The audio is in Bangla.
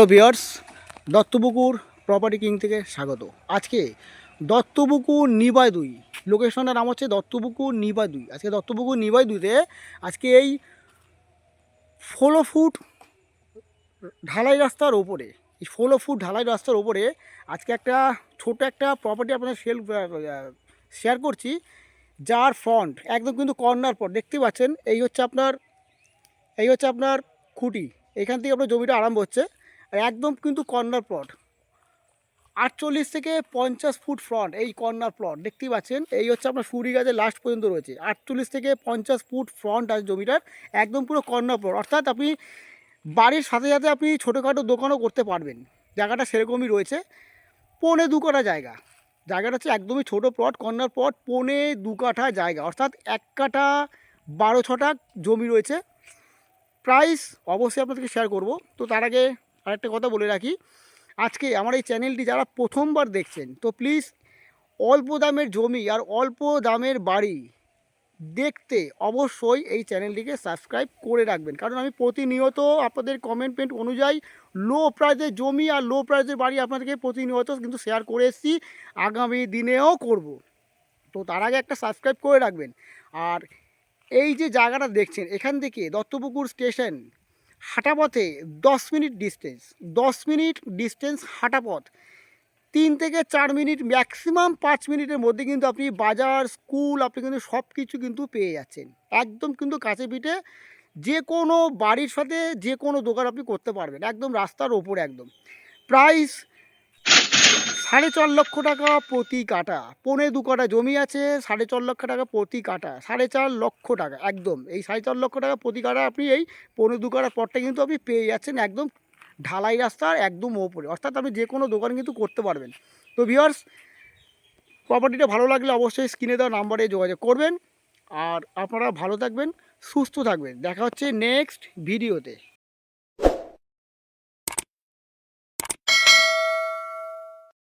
Hello viewers, Duttapukur property king থেকে স্বাগত। আজকে দত্তপুকুর নিবাই 2 লোকেশনের নাম হচ্ছে দত্তপুকুর নিবাই 2। আজকে দত্তপুকুর নিবাই 2তে আজকে এই 16 ফুট ঢালাই রাস্তার ওপরে, এই 16 ফুট ঢালাই রাস্তার ওপরে আজকে একটা ছোট একটা প্রপার্টি আপনাদের শেয়ার করছি, যার ফ্রন্ট একদম কিন্তু কর্নার পর দেখতে পাচ্ছেন। এই হচ্ছে আপনার খুঁটি, এখান থেকে আপনার জমিটা আরম্ভ হচ্ছে। আর একদম কিন্তু কর্নার প্লট, 48 থেকে 50 ফুট ফ্রন্ট। এই কর্নার প্লট দেখতেই পাচ্ছেন, এই হচ্ছে আপনার সুরি গাছের লাস্ট পর্যন্ত রয়েছে। 48 থেকে 50 ফুট ফ্রন্ট আছে জমিটার, একদম পুরো কর্নার প্লট। অর্থাৎ আপনি বাড়ির সাথে সাথে আপনি ছোটোখাটো দোকানও করতে পারবেন। জায়গাটা সেরকমই রয়েছে, 1.25 কাঠা জায়গা। জায়গাটা হচ্ছে একদমই ছোটো প্লট, কর্নার প্লট, 1.25 কাঠা জায়গা, অর্থাৎ 1 কাঠা 12 ছটাক জমি রয়েছে। প্রাইস অবশ্যই আপনাদেরকে শেয়ার করব। তো তার আগে আরেকটা কথা বলে রাখি, আজকে আমার এই চ্যানেলটি যারা প্রথমবার দেখছেন, তো প্লিজ অল্প দামের জমি আর অল্প দামের বাড়ি দেখতে অবশ্যই এই চ্যানেলটিকে সাবস্ক্রাইব করে রাখবেন। কারণ আমি প্রতিনিয়ত আপনাদের কমেন্ট অনুযায়ী লো প্রাইসের জমি আর লো প্রাইসের বাড়ি আপনাদেরকে প্রতিনিয়ত কিন্তু শেয়ার করে এসেছি, আগামী দিনেও করব। তো তার আগে একটা সাবস্ক্রাইব করে রাখবেন। আর এই যে জায়গাটা দেখছেন, এখান থেকে দত্তপুকুর স্টেশন হাঁটাপথে 10 মিনিট ডিস্টেন্স হাঁটাপথ, 3 থেকে 4 মিনিট, ম্যাক্সিমাম 5 মিনিটের মধ্যে কিন্তু আপনি বাজার, স্কুল, আপনি কিন্তু সব কিছু কিন্তু পেয়ে যাচ্ছেন। একদম কিন্তু কাছে পিঠে, যে কোনো বাড়ির সাথে যে কোনো দোকান আপনি করতে পারবেন, একদম রাস্তার ওপরে একদম। প্রাইস 4.5 লক্ষ টাকা প্রতি কাঠা। 1.25 কাঠা জমি আছে, 4.5 লক্ষ টাকা প্রতি কাঠা, 4.5 লক্ষ টাকা একদম। এই 4.5 লক্ষ টাকা প্রতি কাঠা আপনি এই 1.25 কাঠার পরটা কিন্তু আপনি পেয়ে যাচ্ছেন একদম ঢালাই রাস্তার একদম ওপরে। অর্থাৎ আপনি যে কোনো দোকান কিন্তু করতে পারবেন। তো ভিউয়ার্স, প্রপার্টিটা ভালো লাগলে অবশ্যই স্ক্রিনে দেওয়া নাম্বারে যোগাযোগ করবেন। আর আপনারা ভালো থাকবেন, সুস্থ থাকবেন। দেখা হচ্ছে নেক্সট ভিডিওতে।